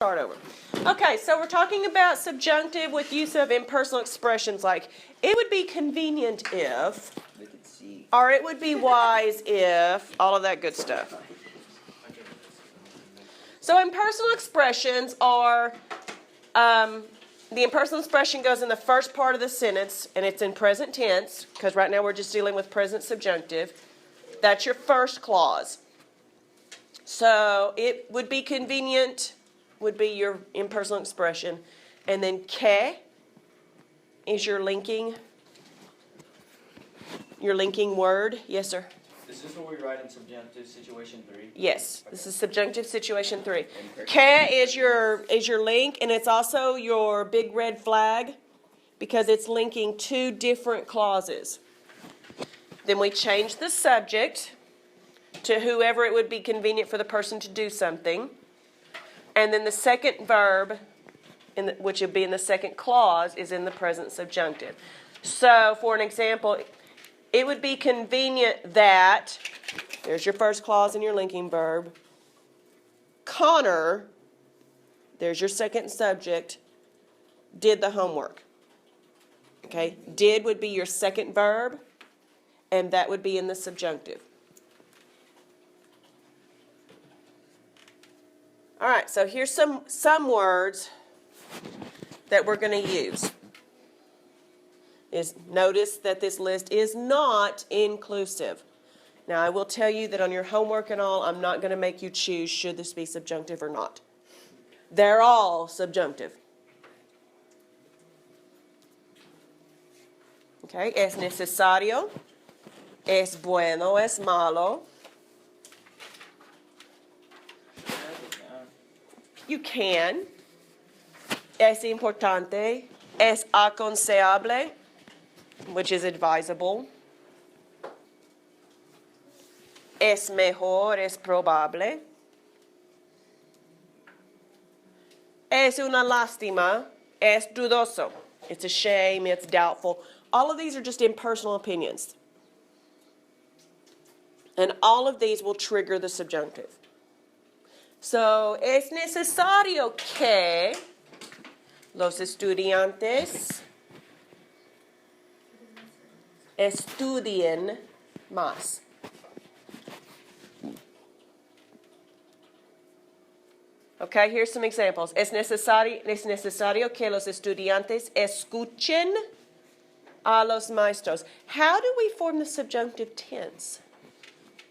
Start over. Okay, so we're talking about subjunctive with use of impersonal expressions like it would be convenient if, or it would be wise if, all of that good stuff. So impersonal expressions are, the impersonal expression goes in the first part of the sentence and it's in present tense because right now we're just dealing with present subjunctive. That's your first clause. So it would be convenient would be your impersonal expression. And then que is your linking word. Yes, sir? Is this what we write in subjunctive situation 3? Yes, this is subjunctive situation 3. Que is your link, and it's also your big red flag because it's linking two different clauses. Then we change the subject to whoever it would be convenient for the person to do something. And then the second verb, which would be in the second clause, is in the present subjunctive. So, for an example, it would be convenient that, there's your first clause in your linking verb, Connor, there's your second subject, did the homework. Okay, did would be your second verb, and that would be in the subjunctive. All right, so here's some words that we're going to use. Notice that this list is not inclusive. Now, I will tell you that on your homework and all, I'm not going to make you choose should this be subjunctive or not. They're all subjunctive. Okay, es necesario, es bueno, es malo. You can. Es importante. Es aconsejable, which is advisable. Es mejor, es probable. Es una lástima. Es dudoso. It's a shame, it's doubtful. All of these are just impersonal opinions. And all of these will trigger the subjunctive. So, es necesario que los estudiantes estudien más. Okay, here's some examples. Es necesario que los estudiantes escuchen a los maestros. How do we form the subjunctive tense?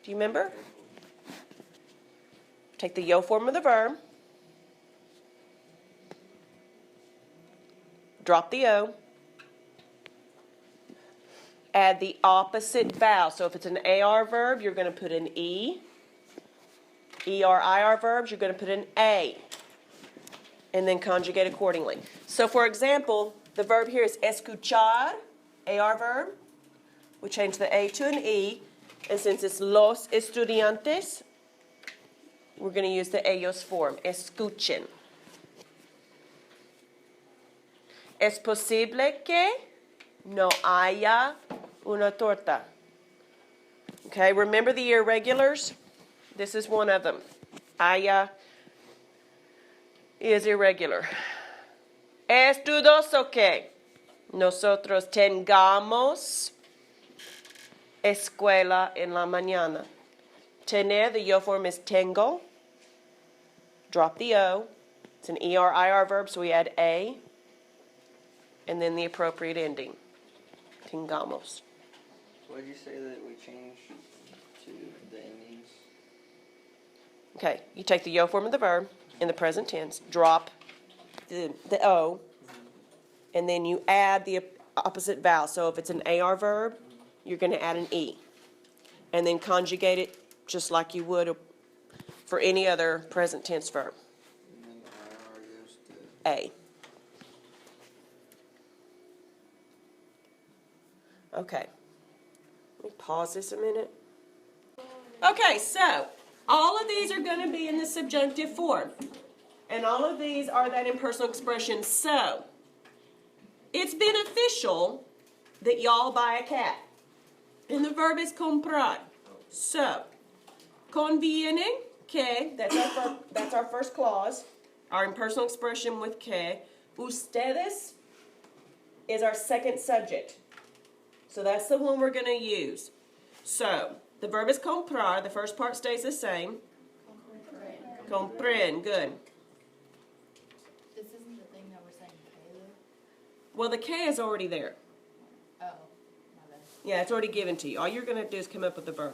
Do you remember? Take the yo form of the verb, drop the o, add the opposite vowel. So if it's an AR verb, you're going to put an E. ER-IR verbs, you're going to put an A. And then conjugate accordingly. So for example, the verb here is escuchar, AR verb. We change the A to an E. And since it's los estudiantes, we're going to use the ellos form. Escuchen. Es posible que no haya una torta. Okay, remember the irregulars? This is one of them. Haya is irregular. Es dudoso que nosotros tengamos escuela en la mañana. Tener, the yo form is tengo. Drop the O. It's an ER-IR verb, so we add A. And then the appropriate ending. Tengamos. What did you say that we change to the endings? Okay, you take the yo form of the verb in the present tense, drop the O, and then you add the opposite vowel. So if it's an AR verb, you're going to add an E. And then conjugate it just like you would for any other present tense verb. And then IR goes to A. Okay. Let me pause this a minute. Okay, so all of these are going to be in the subjunctive form. And all of these are that impersonal expression. So, it's beneficial that y'all buy a cat. And the verb is comprar. So, conviene que, that's our first clause. our impersonal expression with que. Ustedes is our second subject. So that's the one we're going to use. So, the verb is comprar. The first part stays the same. Comprend. Good. This isn't the thing that we're saying Caleb? Well, the que is already there. Oh, my bad. Yeah, it's already given to you. All you're going to do is come up with the verb.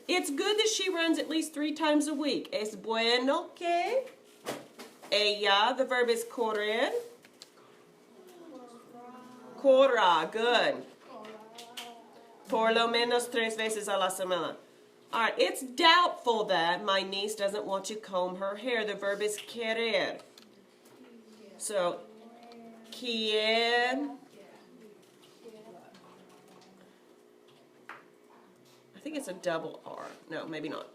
It's good that she runs at least 3 times a week. Es bueno que ella, the verb is correr. Corra, good. Por lo menos 3 veces a la semana. All right, it's doubtful that my niece doesn't want to comb her hair. The verb is querer. So, quiere. I think it's a double R. No, maybe not.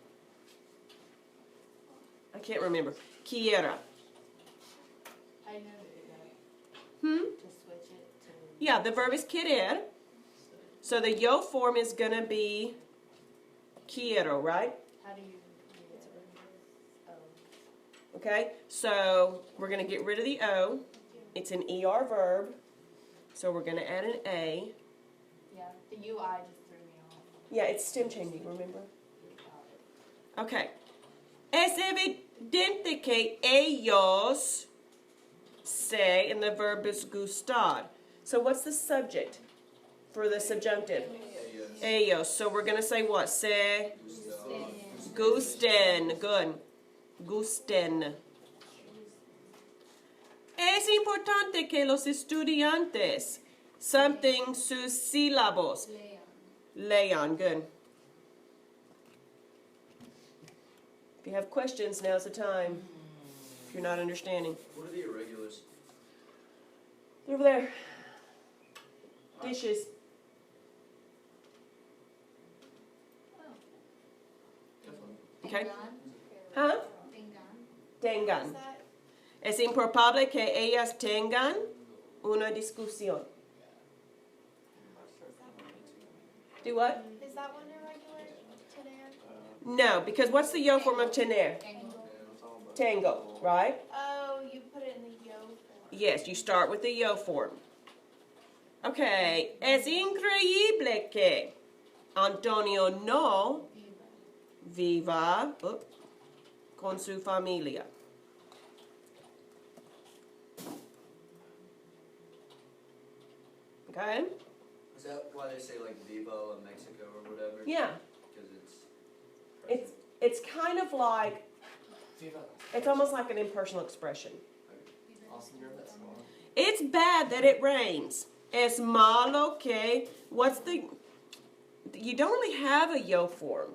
I can't remember. Quiera. I know that Hmm? to switch it to... Yeah, the verb is querer. So the yo form is going to be quiero, right? How do you read it? Oh. Okay, so we're going to get rid of the O. It's an ER verb. So we're going to add an A. Yeah, the UI just threw me off. Yeah, it's stem changing, remember? Okay. Es evidente que ellos say, and the verb is gustar. So what's the subject for the subjunctive? Ellos. So we're going to say what? Se gusten. Good. Gusten. Es importante que los estudiantes something sus sílabos. Leon. Good. If you have questions, now's the time. If you're not understanding. What are the irregulars? They're over there. Dishes. Okay. Huh? Tengan. Es improbable que ellas tengan una discusión. Do what? Is that one irregular? Tener? No, because what's the yo form of tener? Tango, right? Oh, you put it in the yo. Yes, you start with the yo form. Okay. Es increíble que Antonio no viva con su familia. Okay? Is that why they say like Viva in Mexico or whatever? Yeah. Because It's kind of like, it's almost like an impersonal expression. It's bad that it rains. Es malo que, what's the, you don't really have a yo form.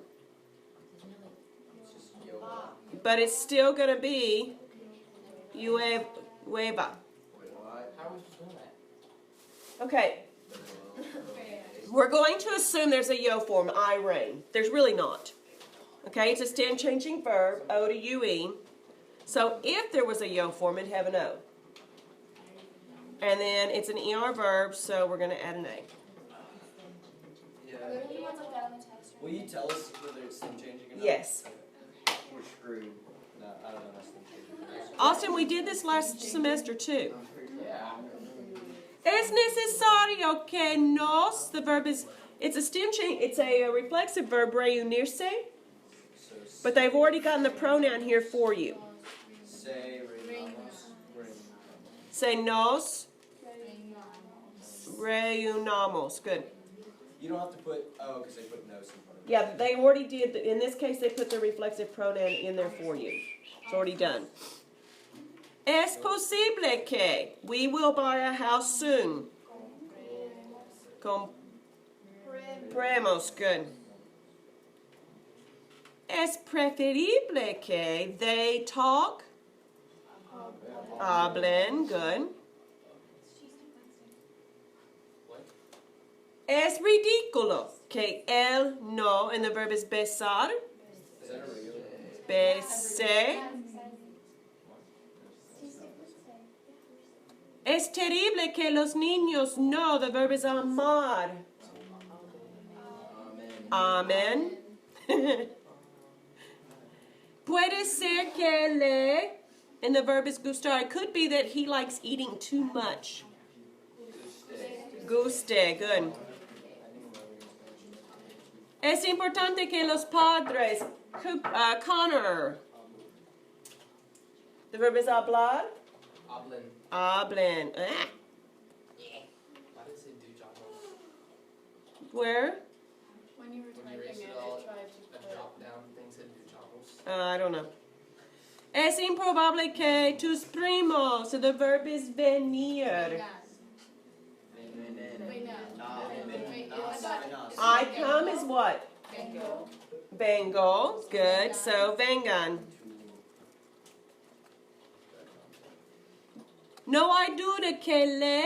it's just yo. But it's still going to be llueva. How are we doing that? Okay. We're going to assume there's a yo form, I rain. There's really not. Okay, it's a stem changing verb, O to UE. So if there was a yo form, it'd have an O. And then it's an ER verb, so we're going to add an A. Yeah. The ones like that on the text. Will you tell us whether it's stem changing or not? Yes. We're screwed. No, I don't know how stem changing is. Austin, we did this last semester too. Yeah. Es necesario que nos, the verb is, it's a stem change, it's a reflexive verb, reunirse, So but they've already gotten the pronoun here for you. say Say nos reunamos. Good. You don't have to put because they put nos in front of it. Yeah, they already did, in this case they put the reflexive pronoun in there for you. It's already done. Es posible que, we will buy a house soon. Compremos, good. Es preferible que they talk. Hablen, good. Es ridículo que él no, and the verb is besar. Is that a regular? Bese. Es terrible que los niños no, the verb is amar. Amen. Puede ser que le, and the verb is gustar. It could be that he likes eating too much. Guste, good. Es importante que los padres, Connor. The verb is hablar. Hablen. Hablen. Ah. Why did it say do job? Where? When you were When you typing erased it, it all, it tried a to put. drop down thing said do jobs. I don't know. Es improbable que tus primos. So the verb is venir. Wait, no. Wait, I come is what? Vengo. Vengo. Good. So vengan. No hay duda que le.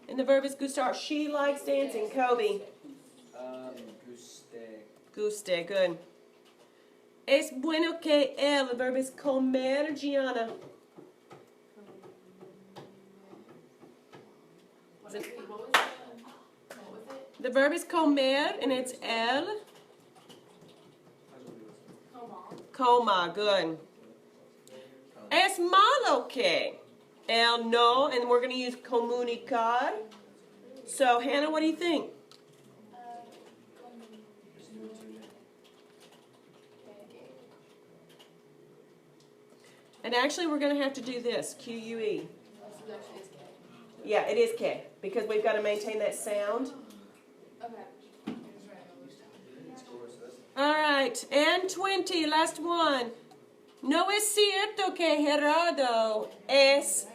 And the verb is gustar. She likes dancing. Kobe. Guste. Guste. Good. Es bueno que él. The verb is comer, Gianna. What was it? What was it? The verb is comer, and it's él. Coma. Good. Es malo que. El no, and we're going to use comunicar. So, Hannah, what do you think? And actually, we're going to have to do this, Q-U-E. Yeah, it is K, because we've got to maintain that sound. All right, and 20, last one. No es cierto que Gerardo es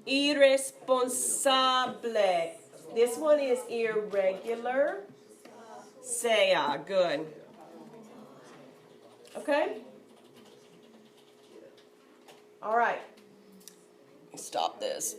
irresponsable. This one is irregular. Sea, good. Okay? All right. Stop this.